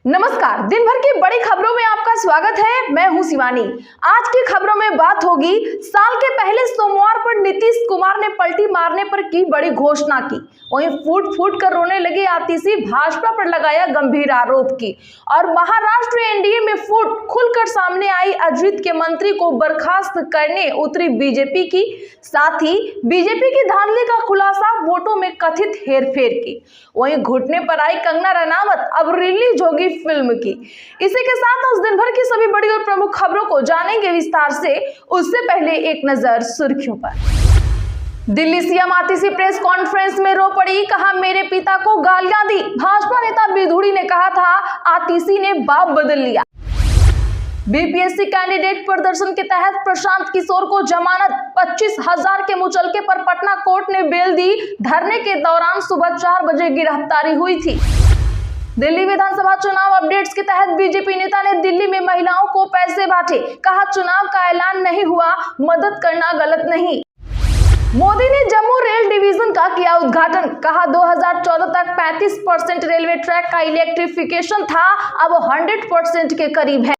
नमस्कार, दिन भर की बड़ी खबरों में आपका स्वागत है। मैं हूं शिवानी। आज की खबरों में बात होगी, साल के पहले सोमवार पर नीतीश कुमार ने पलटी मारने पर की बड़ी घोषणा की। वहीं फूट फूट कर रोने लगे आतिशी भाजपा पर लगाया गंभीर आरोप की। और महाराष्ट्र एनडीए में फूट खुलकर सामने आई अजीत के मंत्री को बर्खास्त करने उतरी बीजेपी की। साथ ही बीजेपी की धांधली का खुलासा, वोटों में कथित हेरफेर की। वहीं घुटने पर आई कंगना रनावत, अब रिलीज होगी फिल्म की। इसी के साथ उस दिन भर की सभी बड़ी और प्रमुख खबरों को जानेंगे विस्तार से। उससे पहले एक नजर सुर्खियों पर। दिल्ली सीएम आतिशी प्रेस कॉन्फ्रेंस में रो पड़ी, कहा मेरे पिता को गालियां दी। भाजपा नेता बिधूड़ी ने कहा था आतिशी ने बाप बदल लिया। बीपीएससी कैंडिडेट प्रदर्शन के तहत प्रशांत किशोर को जमानत, 25,000 के मुचलके पर पटना कोर्ट ने बेल दी। धरने के दौरान सुबह 4 बजे गिरफ्तारी हुई थी। दिल्ली विधानसभा चुनाव अपडेट्स के तहत बीजेपी नेता ने दिल्ली में महिलाओं को पैसे बांटे, कहा चुनाव का ऐलान नहीं हुआ, मदद करना गलत नहीं। मोदी ने जम्मू रेल डिवीजन का किया उद्घाटन, कहा 2014 तक 35% रेलवे ट्रैक का इलेक्ट्रिफिकेशन था, अब 100% के करीब है।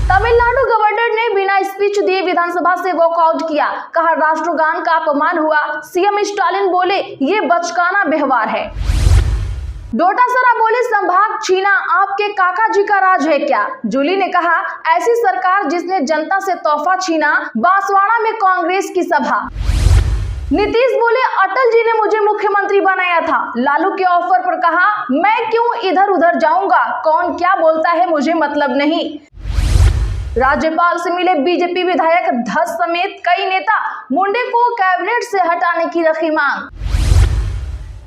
तमिलनाडु गवर्नर ने बिना स्पीच दिए विधानसभा से वॉकआउट किया, कहा राष्ट्रगान का अपमान हुआ। सीएम स्टालिन बोले ये बचकाना व्यवहार है। डोटासरा बोले संभाग छीना आपके काका जी का राज है क्या। जूली ने कहा ऐसी सरकार जिसने जनता से तोहफा छीना। बांसवाड़ा में कांग्रेस की सभा। नीतीश बोले अटल जी ने मुझे मुख्यमंत्री बनाया था। लालू के ऑफर पर कहा मैं क्यों इधर उधर जाऊंगा, कौन क्या बोलता है मुझे मतलब नहीं। राज्यपाल से मिले बीजेपी विधायक धस समेत कई नेता, मुंडे को कैबिनेट से हटाने की रखी मांग।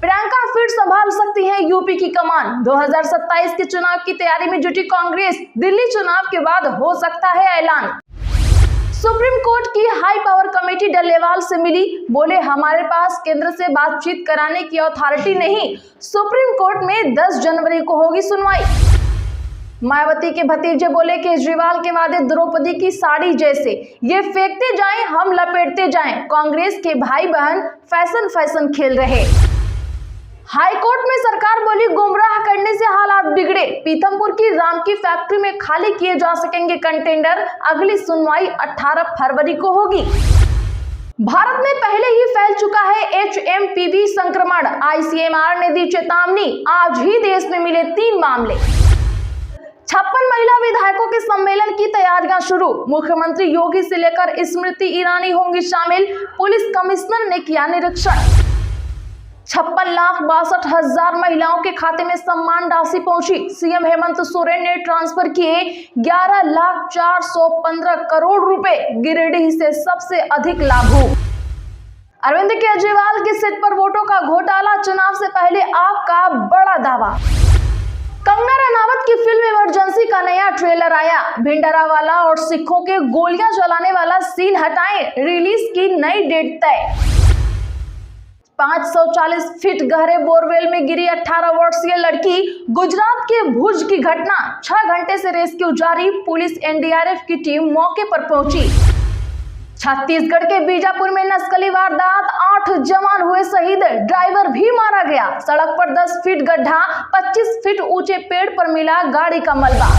प्रियंका फिर संभाल सकती है यूपी की कमान। 2027 के चुनाव की तैयारी में जुटी कांग्रेस, दिल्ली चुनाव के बाद हो सकता है ऐलान। सुप्रीम कोर्ट की हाई पावर कमेटी डल्लेवाल से मिली, बोले हमारे पास केंद्र से बातचीत कराने की अथॉरिटी नहीं। सुप्रीम कोर्ट में 10 जनवरी को होगी सुनवाई। मायावती के भतीजे बोले केजरीवाल के वादे द्रौपदी की साड़ी जैसे, ये फेंकते जाएं हम लपेटते जाएं। कांग्रेस के भाई बहन फैशन खेल रहे। हाईकोर्ट में सरकार बोली गुमराह करने से हालात बिगड़े। पीथमपुर की राम की फैक्ट्री में खाली किए जा सकेंगे कंटेनर, अगली सुनवाई 18 फरवरी को होगी। भारत में पहले ही फैल चुका है HMPV संक्रमण, ICMR ने दी चेतावनी। आज ही देश में मिले 3 मामले। 56 महिला विधायकों के सम्मेलन की तैयारियां शुरू, मुख्यमंत्री योगी से लेकर स्मृति ईरानी होंगी शामिल। पुलिस कमिश्नर ने किया निरीक्षण। 56,62,000 महिलाओं के खाते में सम्मान राशि पहुंची। सीएम हेमंत सोरेन ने ट्रांसफर किए 11,415 करोड़ रुपए, गिरिडीह से सबसे अधिक लाभुक। अरविंद केजरीवाल की सीट पर वोटों का घोटाला, चुनाव से पहले आपका बड़ा दावा। कंगना रनावत की फिल्म इमरजेंसी का नया ट्रेलर आया। भिंडरावाला और सिखों के गोलियां चलाने वाला सीन हटाएं, रिलीज की नई डेट तय। 540 फीट गहरे बोरवेल में गिरी 18 वर्षीय लड़की, गुजरात के भुज की घटना। 6 घंटे से रेस्क्यू जारी, पुलिस NDRF की टीम मौके पर पहुंची। छत्तीसगढ़ के बीजापुर में नक्सली वारदात, 8 जवान हुए शहीद, ड्राइवर भी मारा गया। सड़क पर 10 फीट गड्ढा, 25 फीट ऊंचे पेड़ पर मिला गाड़ी का मलबा।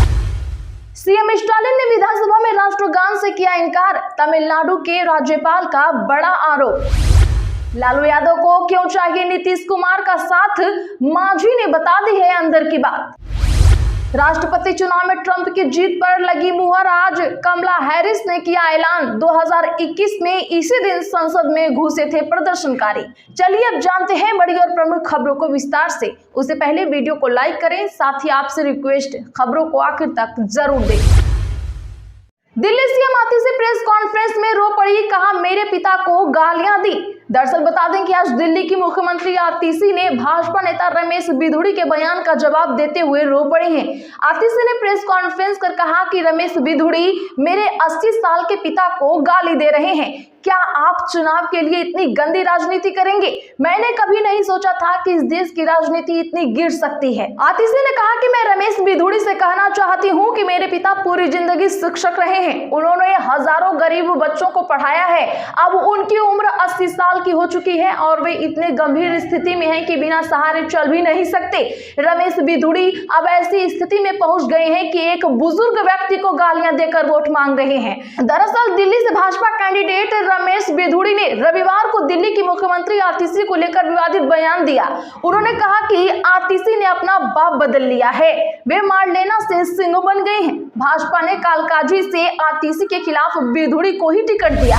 सीएम स्टालिन ने विधानसभा में राष्ट्रगान से किया इनकार, तमिलनाडु के राज्यपाल का बड़ा आरोप। लालू यादव को क्यों चाहिए नीतीश कुमार का साथ, मांझी ने बता दी है अंदर की बात। राष्ट्रपति चुनाव में ट्रंप की जीत पर लगी मुहर, आज कमला हैरिस ने किया ऐलान। 2021 में इसी दिन संसद में घुसे थे प्रदर्शनकारी। चलिए अब जानते हैं बड़ी और प्रमुख खबरों को विस्तार से। उससे पहले वीडियो को लाइक करें, साथ ही आपसे रिक्वेस्ट, खबरों को आखिर तक जरूर देखें। दिल्ली सीएम आतिशी प्रेस कॉन्फ्रेंस में रो पड़ी, कहा मेरे पिता को गालियां दी। दरअसल बता दें कि आज दिल्ली की मुख्यमंत्री आतिशी ने भाजपा नेता रमेश बिधूड़ी के बयान का जवाब देते हुए रो पड़े हैं। आतिशी ने प्रेस कॉन्फ्रेंस कर कहा कि रमेश बिधूड़ी मेरे 80 साल के पिता को गाली दे रहे हैं। क्या आप चुनाव के लिए इतनी गंदी राजनीति करेंगे? मैंने कभी नहीं सोचा था कि इस देश की राजनीति इतनी गिर सकती है। आतिशी ने कहा कि मैं रमेश बिधूड़ी से कहना बताना चाहती हूँ कि मेरे पिता पूरी जिंदगी शिक्षक रहे हैं। उन्होंने हजारों गरीब बच्चों को पढ़ाया है। अब उनकी उम्र 80 साल की हो चुकी है और वे इतने गंभीर स्थिति में हैं कि बिना सहारे चल भी नहीं सकते। रमेश बिधूड़ी अब ऐसी स्थिति में पहुंच गए हैं कि एक बुजुर्ग व्यक्ति को गालियां देकर वोट मांग रहे हैं। दरअसल दिल्ली से भाजपा कैंडिडेट रमेश बिधूड़ी ने रविवार को दिल्ली की मुख्यमंत्री आतिशी को लेकर विवादित बयान दिया। उन्होंने कहा कि आतिशी ने अपना बाप बदल लिया है, वे मारलेना से सिंह बन गए हैं। भाजपा ने कालकाजी से आतिशी के खिलाफ बिधूड़ी को ही टिकट दिया।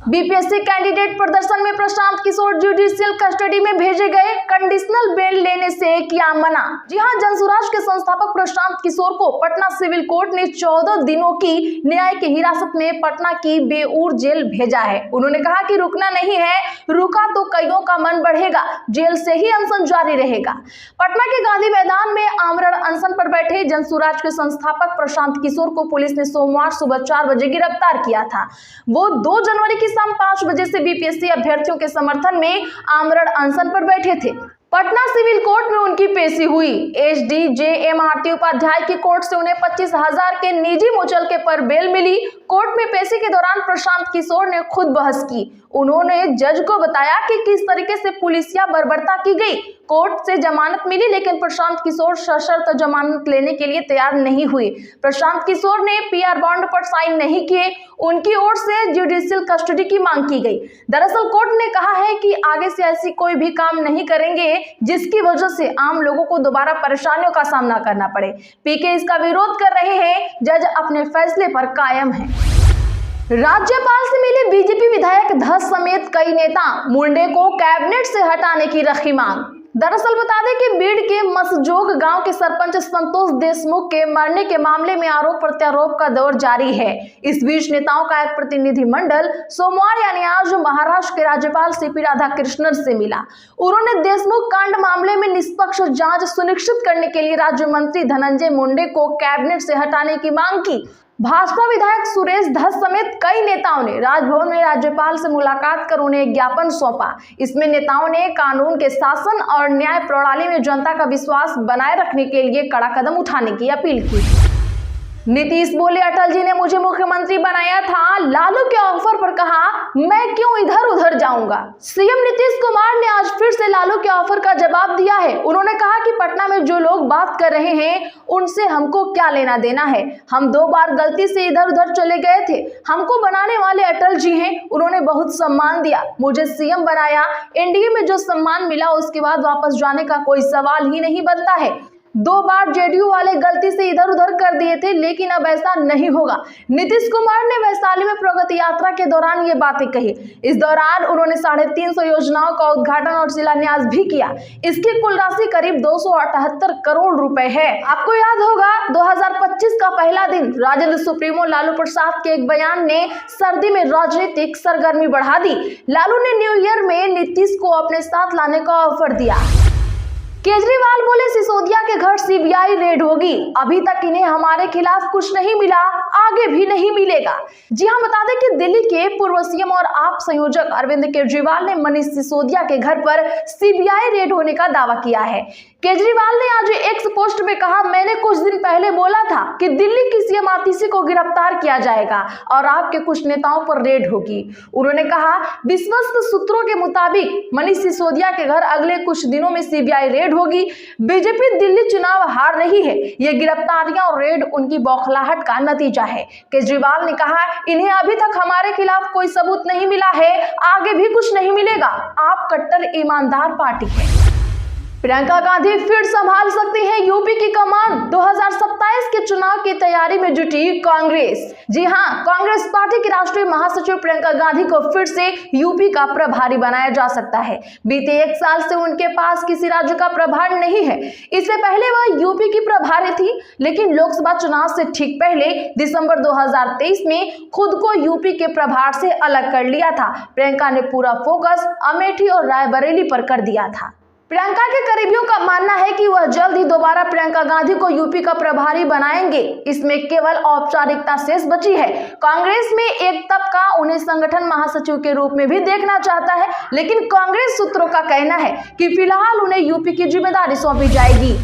बीपीएससी कैंडिडेट प्रदर्शन में प्रशांत किशोर जुडिशियल कस्टडी में भेजे गए, कंडीशनल बेल लेने से किया मना। जी हां, जनसुराज के संस्थापक प्रशांत किशोर को पटना सिविल कोर्ट ने 14 दिनों की न्यायिक हिरासत में पटना की बेऊर जेल भेजा है। उन्होंने कहा कि रुकना नहीं है, रुका तो कईयों का मन बढ़ेगा, जेल से ही अनशन जारी रहेगा। पटना के गांधी मैदान में आमरण अनशन पर बैठे जनसुराज के संस्थापक प्रशांत किशोर को पुलिस ने सोमवार सुबह 4 बजे गिरफ्तार किया था। वो 2 जनवरी की शाम 5 बजे से बीपीएससी अभ्यर्थियों के समर्थन में आमरण अनशन पर बैठे थे। पटना सिविल कोर्ट में उनकी पेशी हुई। एसडीजेएम उपाध्याय की कोर्ट से उन्हें 25,000 के निजी मुचलके पर बेल मिली। कोर्ट में पेशी के दौरान प्रशांत किशोर ने खुद बहस की। उन्होंने जज को बताया कि किस तरीके से पुलिसिया बर्बरता की गई। कोर्ट से जमानत मिली, लेकिन प्रशांत किशोर सशर्त जमानत लेने के लिए तैयार नहीं हुए। प्रशांत किशोर ने पीआर बॉन्ड पर साइन नहीं किए। उनकी ओर से जुडिशियल कस्टडी की मांग की गई। दरअसल कोर्ट ने कहा है कि आगे से ऐसी कोई भी काम नहीं करेंगे जिसकी वजह से आम लोगों को दोबारा परेशानियों का सामना करना पड़े। पीके इसका विरोध कर रहे हैं। जज अपने फैसले पर कायम है। राज्यपाल से मिले बीजेपी विधायक धस समेत कई नेता, मुंडे को कैबिनेट से हटाने की रखी मांग। दरअसल बता दें कि बीड़ के मसजोग गांव के सरपंच संतोष देशमुख के मरने के मामले में आरोप प्रत्यारोप का दौर जारी है। इस बीच नेताओं का एक प्रतिनिधिमंडल सोमवार यानी आज महाराष्ट्र के राज्यपाल सीपी राधाकृष्णन से मिला। उन्होंने देशमुख कांड मामले में निष्पक्ष जांच सुनिश्चित करने के लिए राज्य मंत्री धनंजय मुंडे को कैबिनेट से हटाने की मांग की। भाजपा विधायक सुरेश धस समेत कई नेताओं ने राजभवन में राज्यपाल से मुलाकात कर उन्हें ज्ञापन सौंपा। इसमें नेताओं ने कानून के शासन और न्याय प्रणाली में जनता का विश्वास बनाए रखने के लिए कड़ा कदम उठाने की अपील की। नीतीश बोले, अटल जी ने मुझे मुख्यमंत्री बनाया था, लालू के ऑफर पर कहा मैं क्यों इधर उधर जाऊंगा। सीएम नीतीश कुमार ने आज फिर से लालू के ऑफर का जवाब दिया है। उन्होंने कहा कि पटना में जो लोग बात कर रहे हैं उनसे हमको क्या लेना देना है। हम 2 बार गलती से इधर उधर चले गए थे। हमको बनाने वाले अटल जी हैं, उन्होंने बहुत सम्मान दिया, मुझे सीएम बनाया। एनडीए में जो सम्मान मिला उसके बाद वापस जाने का कोई सवाल ही नहीं बनता है। 2 बार जेडीयू वाले गलती से इधर उधर कर दिए थे, लेकिन अब ऐसा नहीं होगा। नीतीश कुमार ने वैशाली में प्रगति यात्रा के दौरान ये बातें कही। इस दौरान उन्होंने 350 योजनाओं का उद्घाटन और शिलान्यास भी किया। इसकी कुल राशि करीब 278 करोड़ रुपए है। आपको याद होगा 2025 का पहला दिन राजद सुप्रीमो लालू प्रसाद के एक बयान ने सर्दी में राजनीतिक सरगर्मी बढ़ा दी। लालू ने न्यू ईयर में नीतीश को अपने साथ लाने का ऑफर दिया। केजरीवाल बोले, सिसोदिया के घर सीबीआई रेड होगी। अभी तक इन्हें हमारे खिलाफ कुछ नहीं मिला, आगे भी नहीं मिलेगा। जी हां, बता दें कि दिल्ली के पूर्व सीएम और आप संयोजक अरविंद केजरीवाल ने मनीष सिसोदिया के घर पर सीबीआई रेड होने का दावा किया है। केजरीवाल ने आज एक्स पोस्ट में कहा, मैंने कुछ दिन पहले बोला था कि दिल्ली की सीएम आतिशी को गिरफ्तार किया जाएगा और आपके कुछ नेताओं पर रेड होगी। उन्होंने कहा, विश्वस्त सूत्रों के मुताबिक मनीष सिसोदिया के घर अगले कुछ दिनों में सीबीआई रेड होगी। बीजेपी दिल्ली चुनाव हार रही है। ये गिरफ्तारियां और रेड उनकी बौखलाहट का नतीजा है। केजरीवाल ने कहा, इन्हें अभी तक हमारे खिलाफ कोई सबूत नहीं मिला है, आगे भी कुछ नहीं मिलेगा। आप कट्टर ईमानदार पार्टी है। प्रियंका गांधी फिर संभाल सकती हैं यूपी की कमान। 2027 के चुनाव की तैयारी में जुटी कांग्रेस। जी हां, कांग्रेस पार्टी की राष्ट्रीय महासचिव प्रियंका गांधी को फिर से यूपी का प्रभारी बनाया जा सकता है। बीते 1 साल से उनके पास किसी राज्य का प्रभार नहीं है। इससे पहले वह यूपी की प्रभारी थी, लेकिन लोकसभा चुनाव से ठीक पहले दिसंबर 2023 में खुद को यूपी के प्रभार से अलग कर लिया था। प्रियंका ने पूरा फोकस अमेठी और रायबरेली पर कर दिया था। प्रियंका के करीबियों का मानना है कि वह जल्द ही दोबारा प्रियंका गांधी को यूपी का प्रभारी बनाएंगे। इसमें केवल औपचारिकता शेष बची है। कांग्रेस में एक तबका उन्हें संगठन महासचिव के रूप में भी देखना चाहता है, लेकिन कांग्रेस सूत्रों का कहना है कि फिलहाल उन्हें यूपी की जिम्मेदारी सौंपी जाएगी।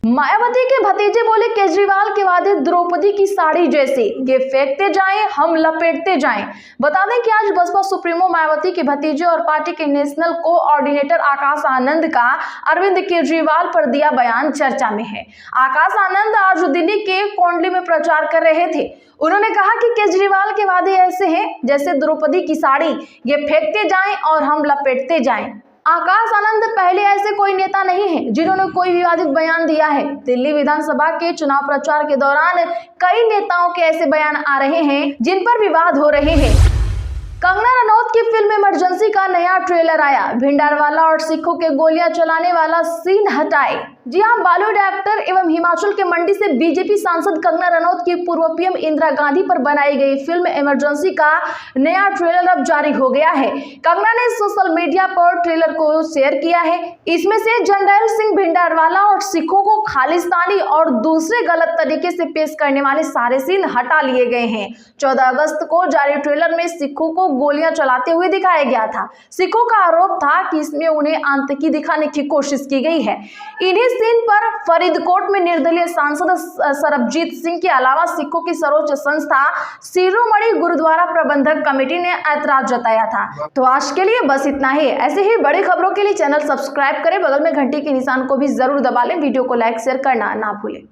मायावती के भतीजे बोले केजरीवाल के वादे द्रौपदी की साड़ी जैसे, ये फेंकते जाएं हम लपेटते जाएं। बता दें कि आज बसपा सुप्रीमो मायावती के भतीजे और पार्टी के नेशनल कोऑर्डिनेटर आकाश आनंद का अरविंद केजरीवाल पर दिया बयान चर्चा में है। आकाश आनंद आज दिल्ली के कोंडली में प्रचार कर रहे थे। उन्होंने कहा कि केजरीवाल के वादे ऐसे हैं जैसे द्रौपदी की साड़ी, ये फेंकते जाएं और हम लपेटते जाएं। आकाश आनंद पहले ऐसे कोई नेता नहीं है जिन्होंने कोई विवादित बयान दिया है। दिल्ली विधानसभा के चुनाव प्रचार के दौरान कई नेताओं के ऐसे बयान आ रहे हैं जिन पर विवाद हो रहे हैं। कंगना रनौत की फिल्म इमरजेंसी का नया ट्रेलर आया। भिंडरवाला और सिखों के गोलियां चलाने वाला सीन हटाए। जी हां, बॉलीवुड एक्टर एवं हिमाचल के मंडी से बीजेपी सांसद कंगना रनौत की पूर्व पीएम इंदिरा गांधी पर बनाई गई फिल्म इमरजेंसी का नया ट्रेलर अब जारी हो गया है। कंगना ने सोशल मीडिया पर ट्रेलर को शेयर किया है। इसमें से जरनैल सिंह भिंडरवाला और सिखों को खालिस्तानी और दूसरे गलत तरीके से पेश करने वाले सारे सीन हटा लिए गए हैं। 14 अगस्त को जारी ट्रेलर में सिखों को गोलियां चलाते हुए दिखाया गया था। सिखों का आरोप था कि इसमें उन्हें आतंकी दिखाने की कोशिश की गई है। इन्हीं सीन पर फरीदकोट में निर्दलीय सांसद सरबजीत सिंह के अलावा सिखों की सर्वोच्च संस्था शिरोमणि गुरुद्वारा प्रबंधक कमेटी ने ऐतराज जताया था। तो आज के लिए बस इतना ही। ऐसे ही बड़ी खबरों के लिए चैनल सब्सक्राइब करें, बगल में घंटी के निशान को भी जरूर दबा लें, वीडियो को लाइक शेयर करना ना भूलें।